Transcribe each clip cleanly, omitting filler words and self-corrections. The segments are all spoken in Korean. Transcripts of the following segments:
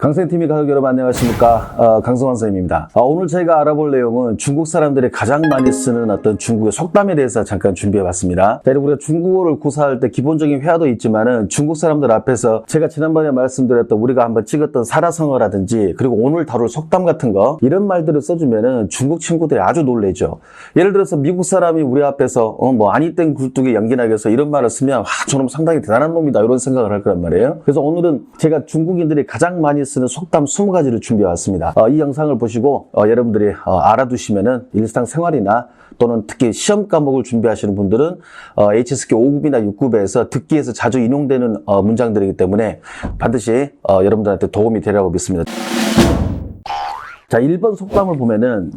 강쌤TV 가족 여러분 안녕하십니까. 강성환 선생님입니다. 오늘 저희가 알아볼 내용은 중국 사람들이 가장 많이 쓰는 어떤 중국의 속담에 대해서 잠깐 준비해봤습니다. 자, 우리가 중국어를 구사할 때 기본적인 회화도 있지만은 중국 사람들 앞에서 제가 지난번에 말씀드렸던 우리가 한번 찍었던 사라성어라든지 그리고 오늘 다룰 속담 같은 거 이런 말들을 써주면은 중국 친구들이 아주 놀래죠. 예를 들어서 미국 사람이 우리 앞에서 아니 땡 굴뚝에 연기나게 해서 이런 말을 쓰면 저놈 상당히 대단한 놈이다 이런 생각을 할 거란 말이에요. 그래서 오늘은 제가 중국인들이 가장 많이 쓰는 속담 20가지를 준비해왔습니다. 이 영상을 보시고 여러분들이 알아두시면은 일상생활이나 또는 특히 시험 과목을 준비하시는 분들은 HSK 5급이나 6급에서 듣기에서 자주 인용되는 문장들이기 때문에 반드시 여러분들한테 도움이 되리라고 믿습니다. 자, 1번 속담을 보면은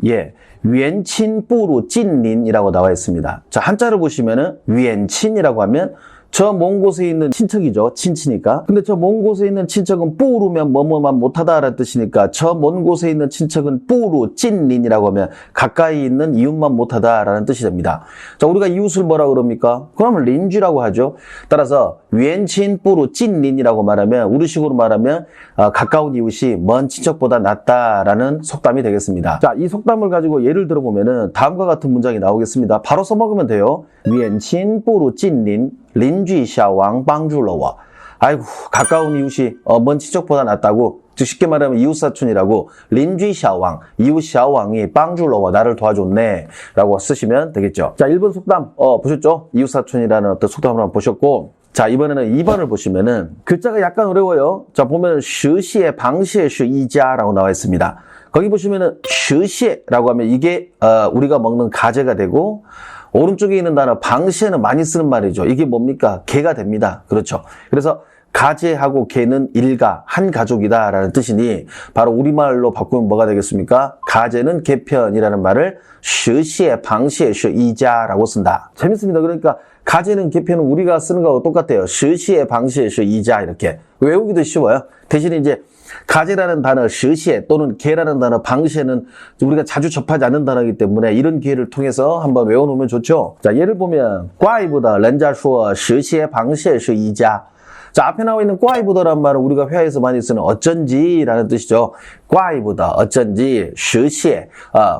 위엔친 뿌루 찐린이라고 나와 있습니다. 자, 한자를 보시면은 위엔친이라고 하면 저 먼 곳에 있는 친척이죠. 친치니까. 근데 저 먼 곳에 있는 친척은 뿌르면 뭐뭐만 못하다라는 뜻이니까 저 먼 곳에 있는 친척은 뿌르 찐린이라고 하면 가까이 있는 이웃만 못하다라는 뜻이 됩니다. 자, 우리가 이웃을 뭐라 그럽니까? 그러면 린쥐라고 하죠. 따라서 위엔친 뿌르 찐린이라고 말하면 우리식으로 말하면 가까운 이웃이 먼 친척보다 낫다라는 속담이 되겠습니다. 자, 이 속담을 가지고 예를 들어보면은 다음과 같은 문장이 나오겠습니다. 바로 써먹으면 돼요. 위엔친 뿌르 찐린 린쥐 샤왕 빵주러워. 아이고, 가까운 이웃이 먼 친척보다 낫다고, 즉 쉽게 말하면 이웃사촌이라고 린쥐 샤왕, 이웃 샤왕이 빵주러워 나를 도와줬네 라고 쓰시면 되겠죠. 자, 1번 속담 보셨죠? 이웃사촌이라는 어떤 속담을 한번 보셨고, 자, 이번에는 2번을 보시면은 글자가 약간 어려워요. 자, 보면 시시에 방시에 시이자라고 나와 있습니다. 거기 보시면은 시시에라고 하면 이게 우리가 먹는 가재가 되고, 오른쪽에 있는 단어 방시에는 많이 쓰는 말이죠. 이게 뭡니까? 개가 됩니다. 그렇죠. 그래서 가재하고 개는 일가, 한 가족이다라는 뜻이니 바로 우리말로 바꾸면 뭐가 되겠습니까? 가재는 개편이라는 말을 시시에 방시에 시이자라고 쓴다. 재밌습니다. 그러니까 가재는 개편은 우리가 쓰는 거하고 똑같아요. 시시에 방시에 시이자 이렇게 외우기도 쉬워요. 대신에 이제 가재라는 단어 시시에 또는 개라는 단어 방시에는 우리가 자주 접하지 않는 단어이기 때문에 이런 기회를 통해서 한번 외워놓으면 좋죠. 자, 예를 보면 꽈이보다 렌자슈어 시시에 방시에 시이자. 자, 앞에 나와 있는 꽈이보다라는 말은 우리가 회화에서 많이 쓰는 어쩐지라는 뜻이죠. 꽈이보다 어쩐지 시시에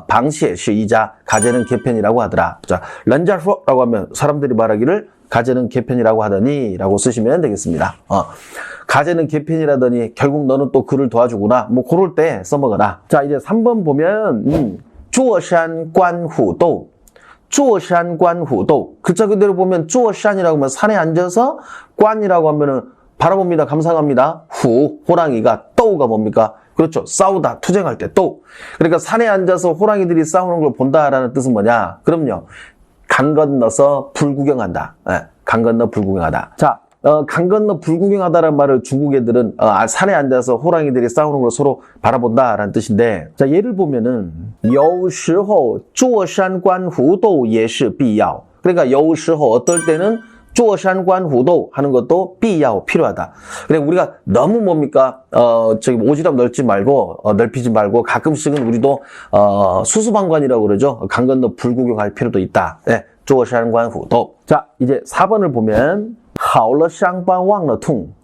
방시에 시이자 가재는 개편이라고 하더라. 자, 렌자슈어라고 하면 사람들이 말하기를 가재는 개편이라고 하더니 라고 쓰시면 되겠습니다. 가재는 개편이라더니 결국 너는 또 그를 도와주구나. 뭐 그럴 때 써먹어라. 자, 이제 3번 보면 주어산 관후도. 주어산 관후도. 글자 그대로 보면 주어산이라고 하면 산에 앉아서 관이라고 하면은 바라봅니다. 감상합니다. 호랑이가 또가 뭡니까? 그렇죠. 싸우다, 투쟁할 때 또. 그러니까 산에 앉아서 호랑이들이 싸우는 걸 본다라는 뜻은 뭐냐? 그럼요. 강 건너서 불구경한다. 강 건너 불구경하다. 자, 강 건너 불구경하다라는 말을 중국 애들은 산에 앉아서 호랑이들이 싸우는 걸 서로 바라본다라는 뜻인데, 자, 예를 보면은 有时候坐山观虎斗也是必要. 그러니까 有时候어떨 때는 坐山观虎斗 하는 것도 必要 필요하다. 그래 우리가 너무 뭡니까? 오지랖 넓히지 말고 가끔씩은 우리도 수수방관이라고 그러죠. 강 건너 불구경할 필요도 있다. 네, 坐山观虎斗. 자, 이제 4번을 보면 好了伤疤忘了痛.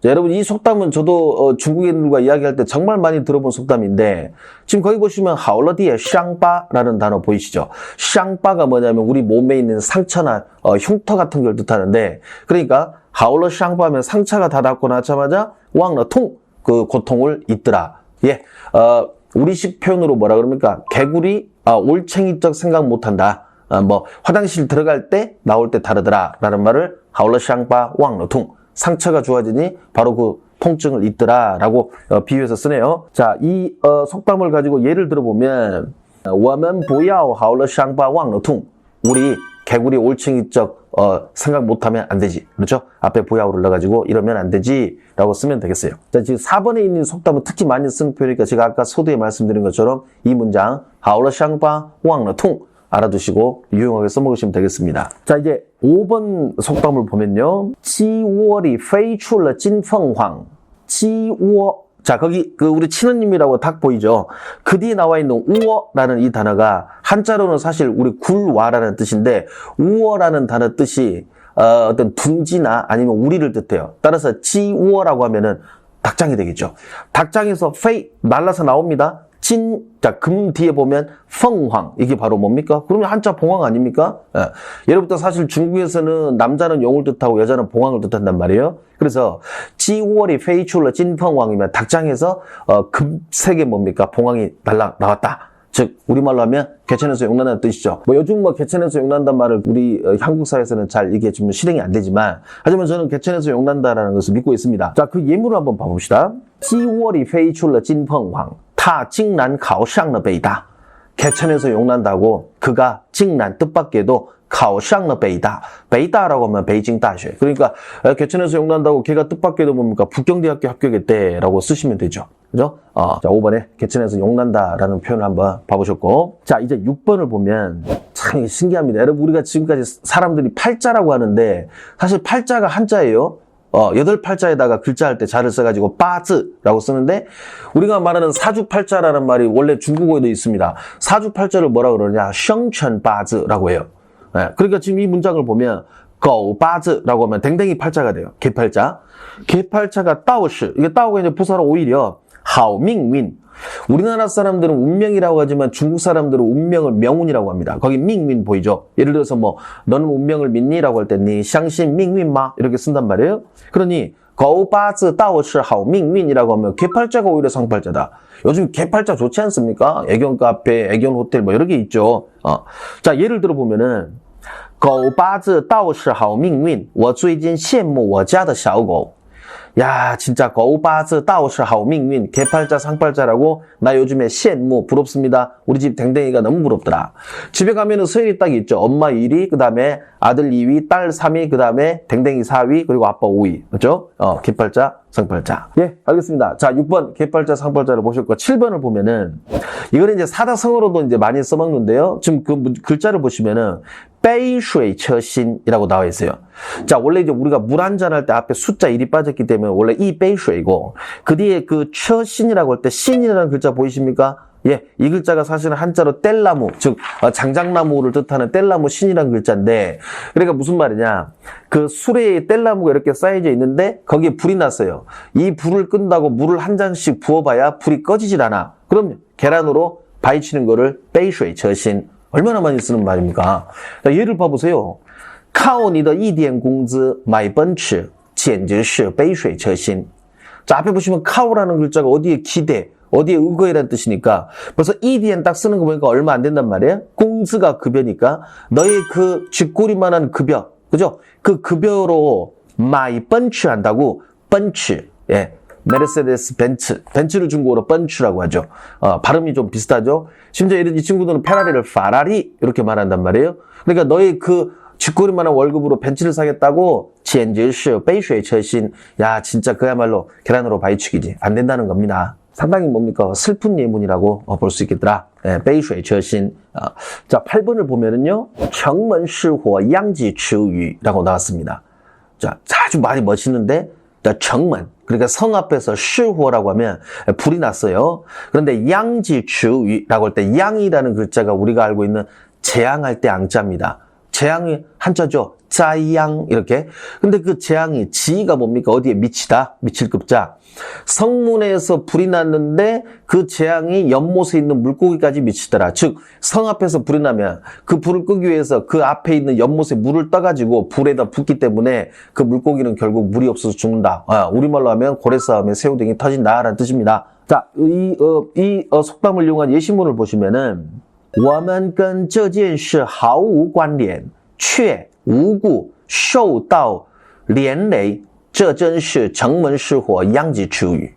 자, 여러분 이 속담은 저도 중국인들과 이야기할 때 정말 많이 들어본 속담인데 지금 거기 보시면 好了뒤에 伤疤라는 단어 보이시죠? 伤疤가 뭐냐면 우리 몸에 있는 상처나 흉터 같은 걸 뜻하는데 그러니까 好了伤疤하면 상처가 다 낫고 나자마자 忘了痛 그 고통을 잊더라. 예, 우리식 표현으로 뭐라 그럽니까? 개구리 올챙이적 생각 못한다. 화장실 들어갈 때 나올 때 다르더라 라는 말을 好了伤疤忘了痛. 상처가 좋아지니 바로 그 통증을 잊더라 라고 비유해서 쓰네요. 자, 이 속담을 가지고 예를 들어보면 我们不要好了伤疤忘了痛. 우리 개구리 올챙이적 생각 못하면 안 되지. 그렇죠? 앞에 보야오를 넣어가지고 이러면 안 되지 라고 쓰면 되겠어요. 자, 지금 4번에 있는 속담은 특히 많이 쓰는 표현이니까 제가 아까 서두에 말씀드린 것처럼 이 문장 好了伤疤忘了痛 알아두시고 유용하게 써먹으시면 되겠습니다. 자, 이제 5번 속담을 보면요. 鸡窝里飞出了金凤凰. 鸡窝. 자, 거기 우리 친언님이라고 딱 보이죠? 그 뒤에 나와 있는 우어라는 이 단어가 한자로는 사실 우리 굴와라는 뜻인데 우어라는 단어 뜻이 어떤 둥지나 아니면 우리를 뜻해요. 따라서 지우어라고 하면은 닭장이 되겠죠. 닭장에서 페이 날라서 나옵니다. 진, 자, 금 뒤에 보면 펑황. 이게 바로 뭡니까? 그러면 한자 봉황 아닙니까? 예. 예로부터 사실 중국에서는 남자는 용을 뜻하고 여자는 봉황을 뜻한단 말이에요. 그래서 지월이 페이출러 진펑황이면 닭장에서 금색의 뭡니까? 봉황이 나왔다. 즉 우리말로 하면 개천에서 용난다는 뜻이죠. 뭐 요즘 뭐 개천에서 용난다는 말을 우리 한국 사회에서는 잘 이게 좀 실행이 안 되지만 하지만 저는 개천에서 용난다라는 것을 믿고 있습니다. 자, 그 예문을 한번 봐봅시다. 鸡窝里飞出了金凤凰他竟然考上了北大 개천에서 용난다고 그가 징난 뜻밖에도 考上了北大 北大라고 하면 베이징大学 그러니까 개천에서 용난다고 걔가 뜻밖에도 뭡니까 북경대학교 합격했대라고 쓰시면 되죠. 그죠? 자, 5번에 개천에서 용난다라는 표현을 한번 봐보셨고 자, 이제 6번을 보면 참 신기합니다. 여러분 우리가 지금까지 사람들이 팔자라고 하는데 사실 팔자가 한자예요. 8팔자에다가 글자할 때 자를 써가지고 빠즈라고 쓰는데 우리가 말하는 사주팔자라는 말이 원래 중국어에도 있습니다. 사주팔자를 뭐라 그러냐? 성천빠즈라고 해요. 네, 그러니까 지금 이 문장을 보면 거우빠즈라고 하면 댕댕이 팔자가 돼요. 개팔자. 개팔자가 따오시. 이게 따오가 이제 부사로 오히려 하오밍윈. 우리나라 사람들은 운명이라고 하지만 중국 사람들은 운명을 명운이라고 합니다. 거기 밍윈 보이죠? 예를 들어서 뭐 너는 운명을 믿니? 라고 할 때 니相信 밍윈마 이렇게 쓴단 말이에요. 그러니 거우바즈 따오시 하오밍윈이라고 하면 개팔자가 오히려 상팔자다. 요즘 개팔자 좋지 않습니까? 애견 카페, 애견 호텔 뭐 여러 개 있죠. 자, 예를 들어 보면은 狗八字倒是好命运我最近羡慕我家的小狗 야, 진짜 거우바즈 따오시 하오밍윈 개팔자 상팔자라고 나 요즘에羡慕 부럽습니다. 우리 집 댕댕이가 너무 부럽더라. 집에 가면은 서열이 딱 있죠. 엄마 1위, 그 다음에 아들 2위, 딸 3위, 그 다음에 댕댕이 4위, 그리고 아빠 5위. 그렇죠? 개팔자, 상팔자. 예, 알겠습니다. 자, 6번 개팔자, 상팔자를 보셨고 7번을 보면은 이거는 이제 사다성어로도 이제 많이 써먹는데요. 지금 그 글자를 보시면은 베이슈이처신이라고 나와 있어요. 자, 원래 이제 우리가 물 한 잔 할 때 앞에 숫자 1이 빠졌기 때문에 원래 이 베이슈이고 그 뒤에 그 처신이라고 할 때 신이라는 글자 보이십니까? 예, 이 글자가 사실은 한자로 뗄나무, 즉 장작나무를 뜻하는 뗄나무 신이라는 글자인데 그러니까 무슨 말이냐? 그 수레에 뗄나무가 이렇게 쌓여져 있는데 거기에 불이 났어요. 이 불을 끈다고 물을 한 잔씩 부어봐야 불이 꺼지질 않아. 그럼 계란으로 바위치는 거를 베이슈이 처신 얼마나 많이 쓰는 말입니까? 자, 예를 봐보세요. 靠你的一点工资买奔驰简直是杯水车薪 자, 앞에 보시면 카오라는 글자가 어디에 기대, 어디에 의거이라는 뜻이니까 벌써 이디엔 딱 쓰는 거 보니까 얼마 안 된단 말이에요. 공즈가 급여니까 너의 그 쥐꼬리만한 급여, 그죠? 그 급여로 마이 펀치 한다고 펀치, 예. 메르세데스 벤츠, 벤츠를 중국어로 펀치라고 하죠. 발음이 좀 비슷하죠. 심지어 이 친구들은 페라리를 파라리 이렇게 말한단 말이에요. 그러니까 너의 그 쥐꼬리만한 월급으로 벤츠를 사겠다고 简直是杯水车薪 야, 진짜 그야말로 계란으로 바위치기지. 안 된다는 겁니다. 상당히 뭡니까? 슬픈 예문이라고 볼 수 있겠더라. 예, 杯水车薪 자, 8번을 보면은요. 城门失火殃及池鱼라고 나왔습니다. 자, 아주 많이 멋있는데 정문, 그러니까 성 앞에서 시호라고 하면 불이 났어요. 그런데 양지추위라고 할 때 양이라는 글자가 우리가 알고 있는 재앙할 때 앙자입니다. 재앙이 한자죠. 짜양 이렇게. 근데 그 재앙이 지가 뭡니까? 어디에 미치다? 미칠 급자. 성문에서 불이 났는데 그 재앙이 연못에 있는 물고기까지 미치더라. 즉 성 앞에서 불이 나면 그 불을 끄기 위해서 그 앞에 있는 연못에 물을 떠가지고 불에다 붓기 때문에 그 물고기는 결국 물이 없어서 죽는다. 우리말로 하면 고래싸움에 새우등이 터진다라는 뜻입니다. 자, 이 속담을 이용한 예시문을 보시면은 我们跟这件事毫无关联却无故受到连累这真是城门失火殃及池鱼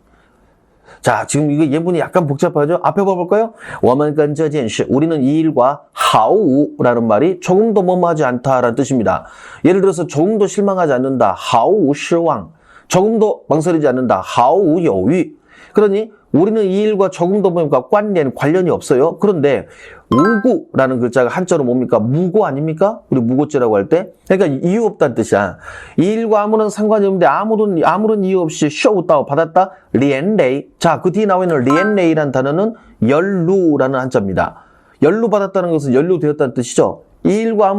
자, 지금 이거 예문이 약간 복잡하죠? 앞에 봐볼까요? 我们跟这件事 우리는 이 일과 毫无라는 말이 조금도 뭐뭐하지 않다라는 뜻입니다. 예를 들어서 조금도 실망하지 않는다. 毫无失望 조금도 망설이지 않는다. 毫无犹豫 그러니 우리는 이 일과 조금도 뭡니까? 관련이 없어요. 그런데 우구라는 글자가 한자로 뭡니까? 무고 아닙니까? 우리 무고죄라고 할 때. 그러니까 이유 없다는 뜻이야. 이 일과 아무런 상관이 없는데 아무런 이유 없이 쇼우다오 받았다. 리엔레이. 자, 그 뒤에 나와 있는 리엔레이라는 단어는 연루라는 한자입니다. 연루 받았다는 것은 연루되었다는 뜻이죠. 이 일과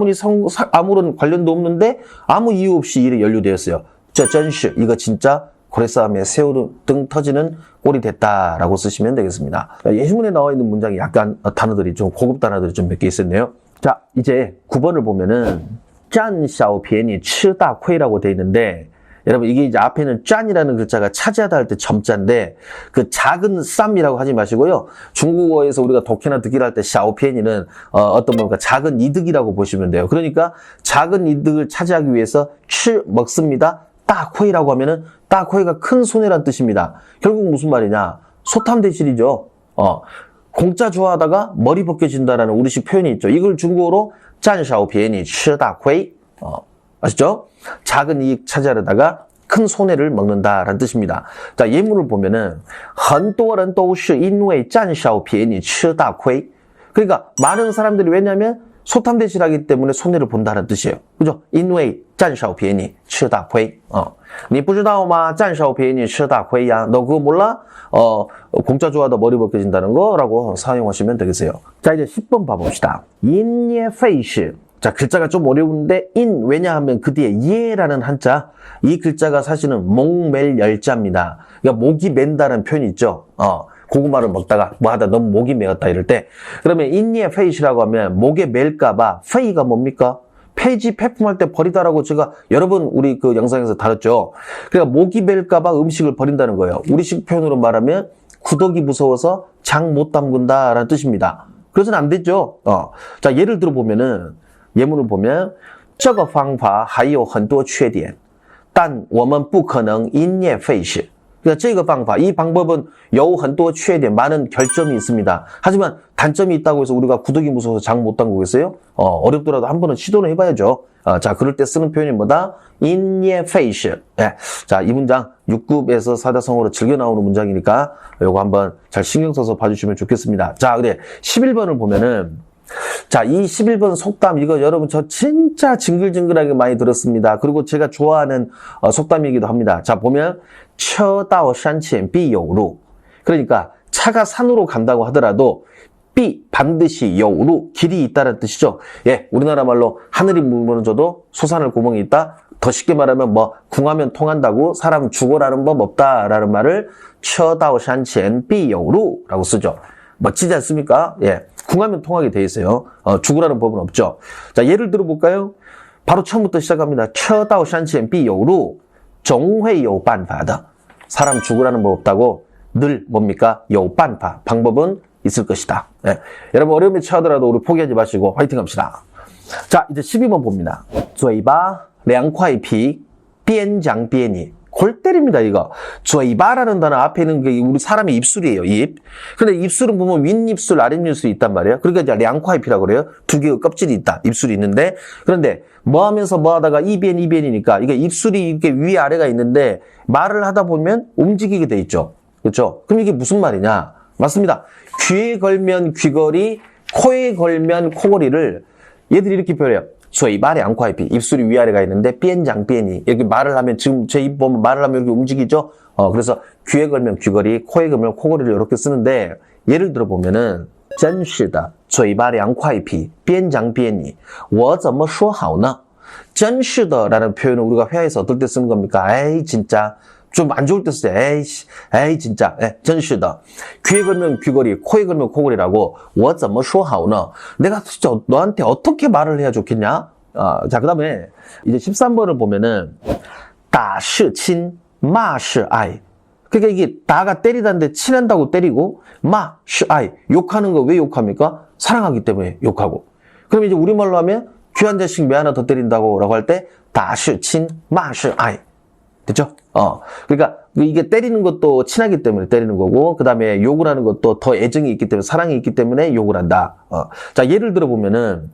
아무런 관련도 없는데 아무 이유 없이 일에 연루되었어요. 这真是 이거 진짜 고래싸움에 새우 등 터지는 꼴이 됐다라고 쓰시면 되겠습니다. 예시문에 나와 있는 문장이 약간 단어들이 좀 고급 단어들이 좀 몇 개 있었네요. 자, 이제 9번을 보면은 짠 샤오 비엔이 치다 쾌이라고 돼 있는데 여러분 이게 이제 앞에는 짠이라는 글자가 차지하다 할 때 점자인데 그 작은 쌈이라고 하지 마시고요. 중국어에서 우리가 독해나 듣기를 할 때 샤오피엔이는 어떤 뭔가 작은 이득이라고 보시면 돼요. 그러니까 작은 이득을 차지하기 위해서 치 먹습니다. 따코이라고 하면은 따코이가 큰 손해란 뜻입니다. 결국 무슨 말이냐? 소탐대실이죠. 공짜 좋아하다가 머리 벗겨진다라는 우리식 표현이 있죠. 이걸 중국어로 짠샤오피엔이 치다코이 아시죠? 작은 이익 차지하려다가 큰 손해를 먹는다라는 뜻입니다. 자, 예문을 보면은 很多人都是因为占小便宜吃大亏. 그러니까 많은 사람들이 왜냐면 소탐대실하기 때문에 손해를 본다는 뜻이에요. 그죠? 因为占小便宜吃大亏. 你不知道吗? 占小便宜吃大亏呀. 너 그거 몰라? 공짜 좋아하다 머리 벗겨진다는 거라고 사용하시면 되겠어요. 자, 이제 10번 봐봅시다. 因噎废食. 자, 글자가 좀 어려운데 인 왜냐하면 그 뒤에 예라는 한자 이 글자가 사실은 목맬 열자입니다. 그러니까 목이 맨다는 표현이 있죠. 고구마를 먹다가 뭐 하다 너무 목이 메었다 이럴 때 그러면 인예 페이시라고 하면 목에 맬까봐 페이가 뭡니까? 폐지 폐품할 때 버리다라고 제가 여러 번 우리 그 영상에서 다뤘죠. 그러니까 목이 맬까봐 음식을 버린다는 거예요. 우리식 표현으로 말하면 구더기 무서워서 장 못 담근다라는 뜻입니다. 그래서는 안 되죠. 자, 예를 들어 보면은 예문을 보면 这个方法还有很多缺点但我们不可能因噎废食. 그러니까 这个方法, 이 방법은 有很多缺点, 많은 결점이 있습니다. 하지만 단점이 있다고 해서 우리가 구더기 무서워서 장 못 담그겠어요? 어렵더라도 한 번은 시도는 해봐야죠. 자, 그럴 때 쓰는 표현이 뭐다? 因噎废食. 예. 자, 이 문장 6급에서 사자성어로 즐겨 나오는 문장이니까 요거 한번 잘 신경 써서 봐주시면 좋겠습니다. 자, 근데 11번을 보면은 자, 이 11번 속담 이거 여러분 저 진짜 징글징글하게 많이 들었습니다. 그리고 제가 좋아하는 속담이기도 합니다. 자, 보면 车到山前必有路. 그러니까 차가 산으로 간다고 하더라도 비 반드시 여우루 길이 있다는 뜻이죠. 예, 우리나라 말로 하늘이 무너져도 솟아날 구멍이 있다. 더 쉽게 말하면 뭐 궁하면 통한다고 사람 죽어라는 법 없다라는 말을 车到山前必有路라고 쓰죠. 멋지지 않습니까? 예. 궁하면 통하게 돼 있어요. 죽으라는 법은 없죠. 자, 예를 들어볼까요? 바로 처음부터 시작합니다. 车到山前必有路总会有办法的. 사람 죽으라는 법 없다고 늘 뭡니까? 有办法. 방법은 있을 것이다. 예. 여러분 어려움에 처하더라도 우리 포기하지 마시고 화이팅 합시다. 자, 이제 12번 봅니다. 嘴巴凉快皮边讲边你. 골 때립니다, 이거. 嘴巴라는 단어 앞에 있는 게 우리 사람의 입술이에요, 입. 근데 입술은 보면 윗입술, 아랫입술이 있단 말이에요. 그러니까 이제 량콰이피라고 그래요. 두 개의 껍질이 있다, 입술이 있는데. 그런데 뭐 하면서 뭐 하다가 이변이니까 이게 입술이 이렇게 위아래가 있는데 말을 하다 보면 움직이게 돼 있죠. 그렇죠? 그럼 이게 무슨 말이냐? 맞습니다. 귀에 걸면 귀걸이, 코에 걸면 코걸이를 얘들이 이렇게 표현해요. 嘴巴凉快皮, 입술이 위아래가 있는데边讲边이 이렇게 말을 하면 지금 제 입 보면 말을 하면 이렇게 움직이죠. 그래서 귀에 걸면 귀걸이, 코에 걸면 코걸이를 이렇게 쓰는데 예를 들어 보면은 真是的嘴巴凉快皮边讲边이我怎么说好呢? 真是的라는 표현을 우리가 회화에서 어떨 때 쓰는 겁니까? 에이 진짜 좀 안 좋을 때 쓰세요. 에이 진짜. 예, 真是的. 귀에 걸면 귀걸이, 코에 걸면 코걸이라고 我怎么说好呢? 내가 진짜 너한테 어떻게 말을 해야 좋겠냐? 자, 그다음에 이제 13번을 보면은 打是亲, 骂是爱. 그러니까 이게 다가 때리다는데 친한다고 때리고 骂是爱. 욕하는 거 왜 욕합니까? 사랑하기 때문에 욕하고. 그럼 이제 우리말로 하면 귀한 자식 매 하나 더 때린다고라고 할 때 打是亲, 骂是爱. 됐죠? 그러니까 이게 때리는 것도 친하기 때문에 때리는 거고, 그 다음에 욕을 하는 것도 더 애정이 있기 때문에, 사랑이 있기 때문에 욕을 한다. 자, 예를 들어보면은,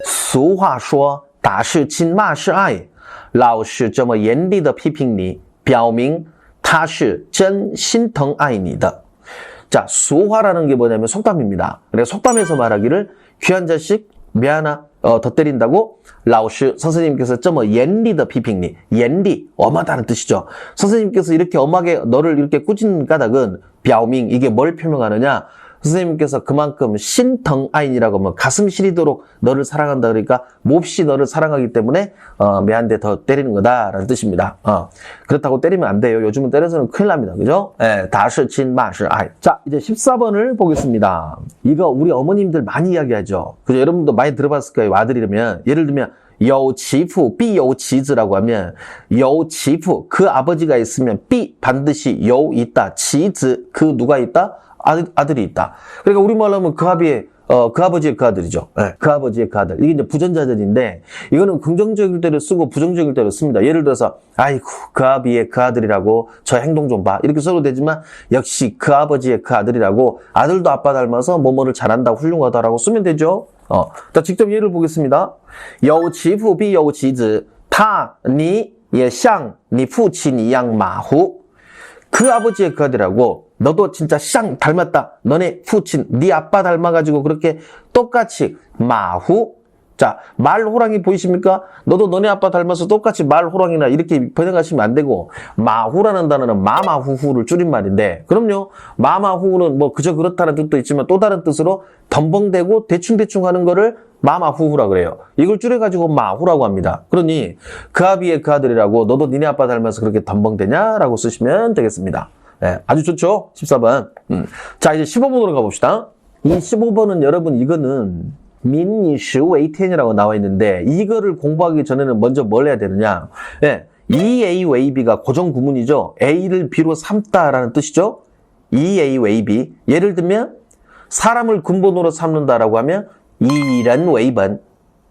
俗话说打是亲骂是爱老师这么严厉的批评你表明他是真心疼爱你的. 자, 俗话라는 게 뭐냐면 속담입니다. 그래서 속담에서 말하기를 귀한 자식 매 하나 더 때린다고 老师 선생님께서 这么严厉的批评你. 严厉 엄하다는 뜻이죠. 선생님께서 이렇게 엄하게 너를 이렇게 꾸짖는 까닭은 表明 이게 뭘 표명하느냐? 선생님께서 그만큼 신덩아인이라고 하면 가슴 시리도록 너를 사랑한다 그러니까 몹시 너를 사랑하기 때문에 매한대 더 때리는 거다라는 뜻입니다. 그렇다고 때리면 안 돼요. 요즘은 때려서는 큰일 납니다. 그죠? 예, 다시친 마시 아이. 자, 이제 14번을 보겠습니다. 이거 우리 어머님들 많이 이야기하죠. 그죠? 여러분도 많이 들어봤을 거예요. 아들이라면 예를 들면 有其父必有其子라고 하면 有其父 그 아버지가 있으면 必 반드시 有 있다. 其子 그 누가 있다? 아들이 있다. 그러니까 우리말로 하면 그 아버지의 그 아들이죠. 네, 그 아버지의 그 아들. 이게 이제 부전자전인데 이거는 긍정적일 때를 쓰고 부정적일 때를 씁니다. 예를 들어서 아이고 그 아비의 그 아들이라고 저 행동 좀 봐. 이렇게 써도 되지만 역시 그 아버지의 그 아들이라고 아들도 아빠 닮아서 뭐뭐를 잘한다 훌륭하다라고 쓰면 되죠. 자, 직접 예를 보겠습니다. 有其父必有其子他你也像你父亲一样马虎 그 아버지의 그 아들하고 너도 진짜 쌍 닮았다. 너네父亲, 네 아빠 닮아가지고 그렇게 똑같이 마후. 자, 말호랑이 보이십니까? 너도 너네 아빠 닮아서 똑같이 말호랑이나 이렇게 번역하시면 안 되고 마후라는 단어는 마마후후를 줄인 말인데 그럼요. 마마후는 뭐 그저 그렇다는 뜻도 있지만 또 다른 뜻으로 덤벙대고 대충대충 하는 거를 마마후후라 그래요. 이걸 줄여가지고 마후라고 합니다. 그러니 그 아비의 그 아들이라고 너도 니네 아빠 닮아서 그렇게 덤벙대냐라고 쓰시면 되겠습니다. 네, 아주 좋죠? 14번. 자, 이제 15번으로 가봅시다. 이 15번은 여러분 이거는 민이시웨이텐이라고 나와 있는데 이거를 공부하기 전에는 먼저 뭘 해야 되느냐? 네, EA 웨이 B가 고정 구문이죠. A를 B로 삼다라는 뜻이죠. EA 웨이 B. 예를 들면 사람을 근본으로 삼는다라고 하면 이런 웨이번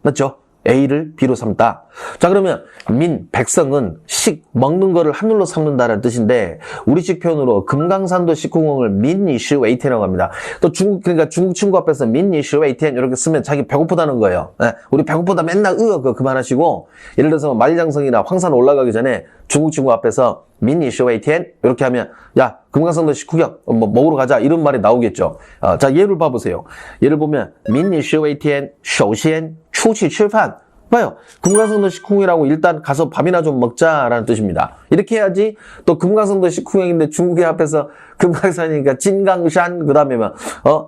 맞죠? A를 B로 삼다. 자, 그러면 민, 백성은 식, 먹는 거를 한글로 삼는다는 뜻인데 우리식 표현으로 금강산도 식후공을 민니시웨이텐이라고 합니다. 또 그러니까 중국 친구 앞에서 민니시웨이텐 이렇게 쓰면 자기 배고프다는 거예요. 네, 우리 배고프다 맨날 그거 그만하시고 예를 들어서 만리장성이나 황산 올라가기 전에 중국 친구 앞에서 민니시웨이텐 이렇게 하면 야 금강산도 식후경 뭐 먹으러 가자 이런 말이 나오겠죠. 자, 예를 봐보세요. 예를 보면 민니시웨이텐 首先出去吃饭 봐요. 금강산도 식후경이라고 일단 가서 밥이나 좀 먹자라는 뜻입니다. 이렇게 해야지 또 금강산도 식후경인데 중국의 앞에서 금강산이니까 진강산 그 다음에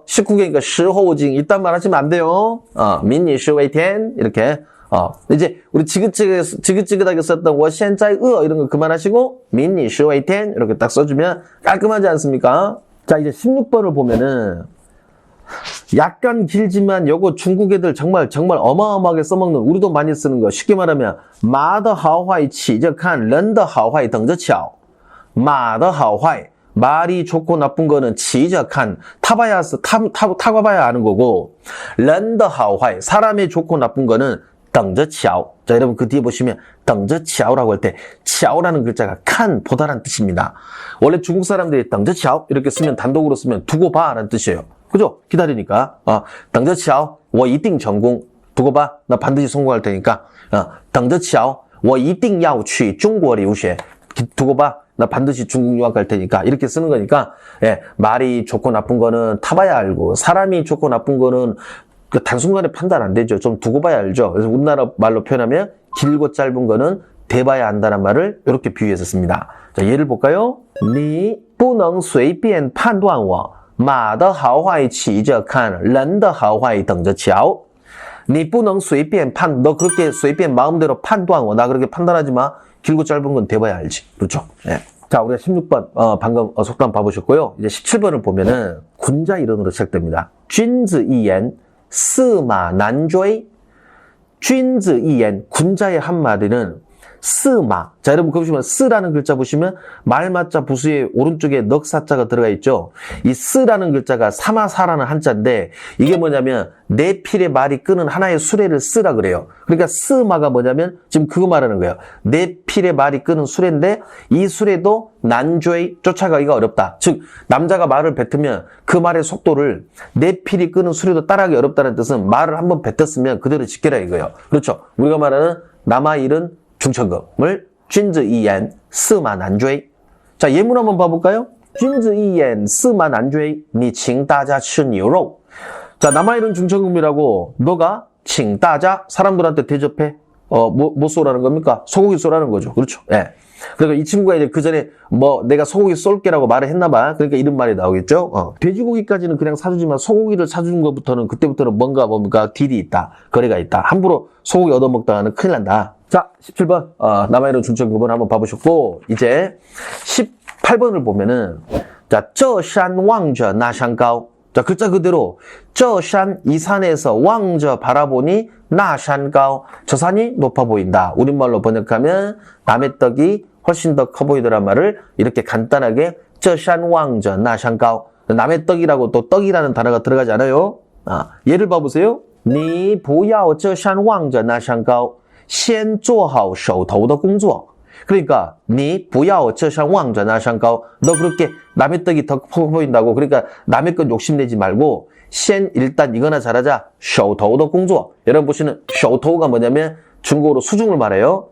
식후경이니까 시호징 이딴 말 하시면 안 돼요. 민니시웨이텐 이렇게 이제 우리 지긋지긋하게 썼던 我现在饿 이런 거 그만하시고 민니시웨이텐 이렇게 딱 써주면 깔끔하지 않습니까? 자, 이제 16번을 보면은 약간 길지만 요거 중국 애들 정말 어마어마하게 써먹는 우리도 많이 쓰는 거 쉽게 말하면 马的好坏起着看人的好坏等着瞧 马的好坏 말이 좋고 나쁜 거는 起着看 타봐야 아는 거고 人的好坏 사람이 좋고 나쁜 거는 等着瞧 자, 여러분 그 뒤에 보시면 等着瞧라고 할 때 瞧라는 글자가 칸 보다라는 뜻입니다. 원래 중국 사람들이 等着瞧 이렇게 쓰면 단독으로 쓰면 두고 봐라는 뜻이에요. 그죠? 기다리니까. 等着瞧我一定成功 두고 봐. 나 반드시 성공할 테니까. 等着瞧我一定要去中国留学 두고 봐. 나 반드시 중국 유학 갈 테니까. 이렇게 쓰는 거니까. 예, 말이 좋고 나쁜 거는 타봐야 알고 사람이 좋고 나쁜 거는 그 단순간에 판단 안 되죠. 좀 두고 봐야 알죠. 그래서 우리나라 말로 표현하면 길고 짧은 거는 대봐야 한다는 말을 이렇게 비유해서 씁니다. 자, 예를 볼까요? 你不能随便判断我马的好坏骑着看人的好坏等着瞧你不能随便判너 그렇게 随便 마음대로 판단 나 그렇게 판단하지 마. 길고 짧은 건 대봐야 알지. 그렇죠? 예. 자, 우리가 16번 방금 속담 봐보셨고요. 이제 17번을 보면은 군자 이론으로 시작됩니다. 君子一言驷马难追 君子一言 군자의 한마디는 스마. 자, 여러분 그거 보시면 스라는 글자 보시면 말맞자 부수의 오른쪽에 넉사자가 들어가 있죠. 이 스라는 글자가 사마사라는 한자인데 이게 뭐냐면 내 필의 말이 끄는 하나의 수레를 쓰라 그래요. 그러니까 스마가 뭐냐면 지금 그거 말하는 거예요. 내 필의 말이 끄는 수레인데 이 수레도 난죄 쫓아가기가 어렵다. 즉 남자가 말을 뱉으면 그 말의 속도를 내 필이 끄는 수레도 따라하기 어렵다는 뜻은 말을 한번 뱉었으면 그대로 지켜라 이거예요. 그렇죠. 우리가 말하는 남의 일은 중천금을 君子一言驷马难追 자, 예문 한번 봐볼까요? 君子一言驷马难追你请大家吃牛肉 자, 남의 일은 중천금이라고 너가 请大家 사람들한테 대접해 뭐 쏘라는 겁니까? 소고기 쏘라는 거죠. 그렇죠. 예. 그러니까 이 친구가 이제 그 전에 뭐 내가 소고기 쏠게라고 말을 했나 봐. 그러니까 이런 말이 나오겠죠. 돼지고기까지는 그냥 사주지만 소고기를 사주는 것부터는 그때부터는 뭔가 딜이 있다. 거래가 있다. 함부로 소고기 얻어먹다가는 큰일 난다. 자, 17번 남아있는 중천급은 한번 봐보셨고 이제 18번을 보면은 자, 这山望着那山高. 자, 글자 그대로 这山 이 산에서 望着 바라보니 那山高. 저 산이 높아 보인다. 우리말로 번역하면 남의 떡이 훨씬 더 커 보이더란 말을 이렇게 간단하게 这山望着那山高. 남의 떡이라고 또 떡이라는 단어가 들어가지 않아요? 예를 봐보세요. 你不要这山望着那山高先做好手头的工作. 그러니까 你不要这山望着那山高. 너 그렇게 남의 떡이 더 커 보인다고 그러니까 남의 것 욕심내지 말고 先 일단 이거나 잘하자. 手头的工作. 여러분 보시는 手头가 뭐냐면 중국어로 수중을 말해요.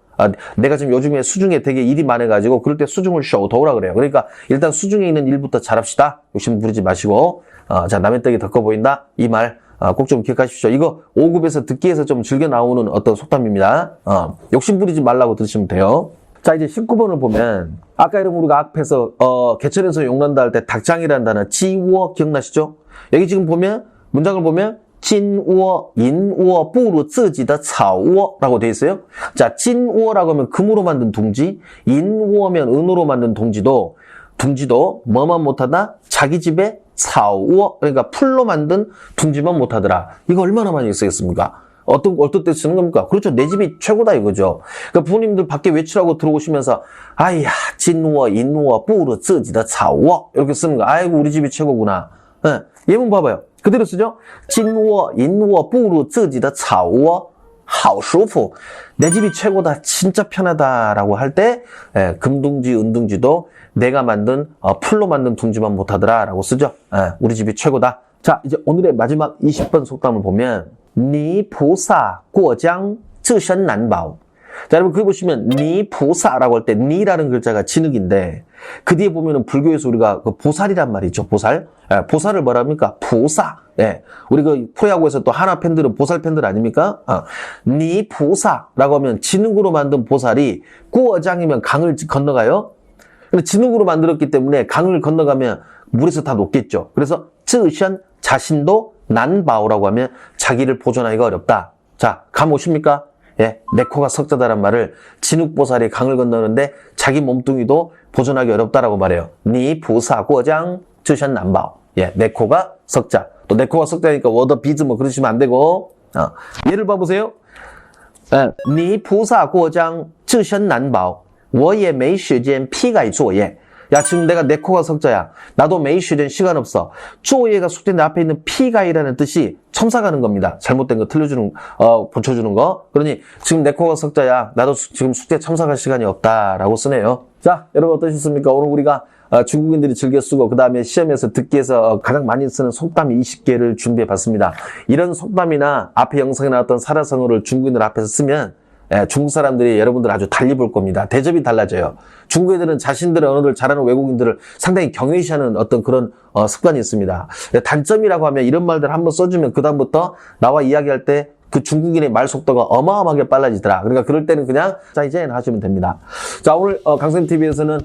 내가 지금 요즘에 수중에 되게 일이 많아가지고 그럴 때 수중을 手头라 그래요. 그러니까 일단 수중에 있는 일부터 잘합시다. 욕심 부리지 마시고 자 남의 떡이 더 커 보인다. 이 말 꼭 좀 기억하십시오. 이거 5급에서 듣기에서 좀 즐겨 나오는 어떤 속담입니다. 욕심 부리지 말라고 들으시면 돼요. 자, 이제 19번을 보면 아까 이런 우리가 앞에서 개천에서 용난다 할 때 닭장이라는 단어 찌우어 기억나시죠? 여기 지금 보면 문장을 보면 찐우어, 인우어, 뿌루, 쯔지더, 차우어라고 되어 있어요. 자, 찐우어라고 하면 금으로 만든 둥지, 인우어면 은으로 만든 둥지도 뭐만 못하다? 자기 집에 차우어, 그러니까 풀로 만든 둥지만 못하더라. 이거 얼마나 많이 쓰겠습니까? 어떤 때 쓰는 겁니까? 그렇죠. 내 집이 최고다 이거죠. 그러니까 부모님들 밖에 외출하고 들어오시면서 아이야, 진우어, 인우어, 뿌르, 쯔지더, 차우어 이렇게 쓰는 거. 아이고 우리 집이 최고구나. 네. 예문 봐봐요. 그대로 쓰죠. 진우어, 인우어, 뿌르, 쯔지더, 차우어, 好舒服. 내 집이 최고다. 진짜 편하다라고 할 때 금둥지, 은둥지도 내가 만든 풀로 만든 둥지만 못하더라라고 쓰죠. 우리 집이 최고다. 자, 이제 오늘의 마지막 20번 속담을 보면 泥菩萨过江自身难保. 자, 여러분, 그거 보시면, 니 보사라고 할 때, 니라는 글자가 진흙인데, 그 뒤에 보면은 불교에서 우리가 그 보살이란 말이 있죠, 보살. 보살을 뭐라 합니까? 보사. 우리 그 프로야구에서 또 하나 팬들은 보살 팬들 아닙니까? 니 보사라고 하면 진흙으로 만든 보살이 꾸어장이면 강을 건너가요. 근데 진흙으로 만들었기 때문에 강을 건너가면 물에서 다 녹겠죠. 그래서, 쯔션, 자신도 난바오라고 하면 자기를 보존하기가 어렵다. 자, 감 오십니까? 내 코가 석자다란 말을 진흙보살이 강을 건너는데 자기 몸뚱이도 보존하기 어렵다라고 말해요. 니 부사 꼬장 쯔션 난바오. 내 코가 석자. 또 내 코가 석자니까 워더 비즈 뭐 그러시면 안 되고. 예를 봐보세요. 니 부사 꼬장 쯔션 난바오. 我也没时间批改作业. 야, 지금 내가 내 코가 석자야. 나도 매일 시간 없어. 쪼예가 숙제 내 앞에 있는 피가이라는 뜻이 첨삭하는 겁니다. 잘못된 거 고쳐주는 거. 그러니 지금 내 코가 석자야. 나도 지금 숙제 첨삭할 시간이 없다라고 쓰네요. 자, 여러분 어떠셨습니까? 오늘 우리가 중국인들이 즐겨 쓰고 그 다음에 시험에서 듣기에서 가장 많이 쓰는 속담 20개를 준비해 봤습니다. 이런 속담이나 앞에 영상에 나왔던 살아성어를 중국인들 앞에서 쓰면 중국 사람들이 여러분들 아주 달리 볼 겁니다. 대접이 달라져요. 중국 애들은 자신들의 언어를 잘하는 외국인들을 상당히 경외시하는 어떤 그런 습관이 있습니다. 단점이라고 하면 이런 말들 한번 써주면 그 다음부터 나와 이야기할 때 그 중국인의 말 속도가 어마어마하게 빨라지더라. 그러니까 그럴 때는 그냥 짜이젠 하시면 됩니다. 자, 오늘 강쌤TV에서는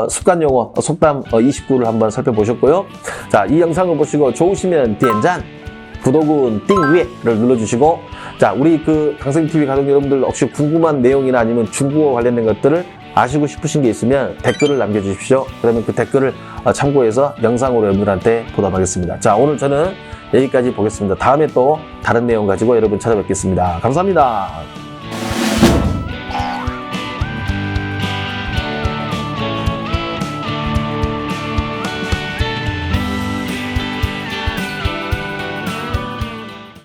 습관 용어 속담 29를 한번 살펴보셨고요. 자, 이 영상을 보시고 좋으시면 点赞 구독은 띵위를 눌러주시고, 자, 우리 그 강쌤TV 가족 여러분들 혹시 궁금한 내용이나 아니면 중국어 관련된 것들을 아시고 싶으신 게 있으면 댓글을 남겨주십시오. 그러면 그 댓글을 참고해서 영상으로 여러분들한테 보답하겠습니다. 자, 오늘 저는 여기까지 보겠습니다. 다음에 또 다른 내용 가지고 여러분 찾아뵙겠습니다. 감사합니다.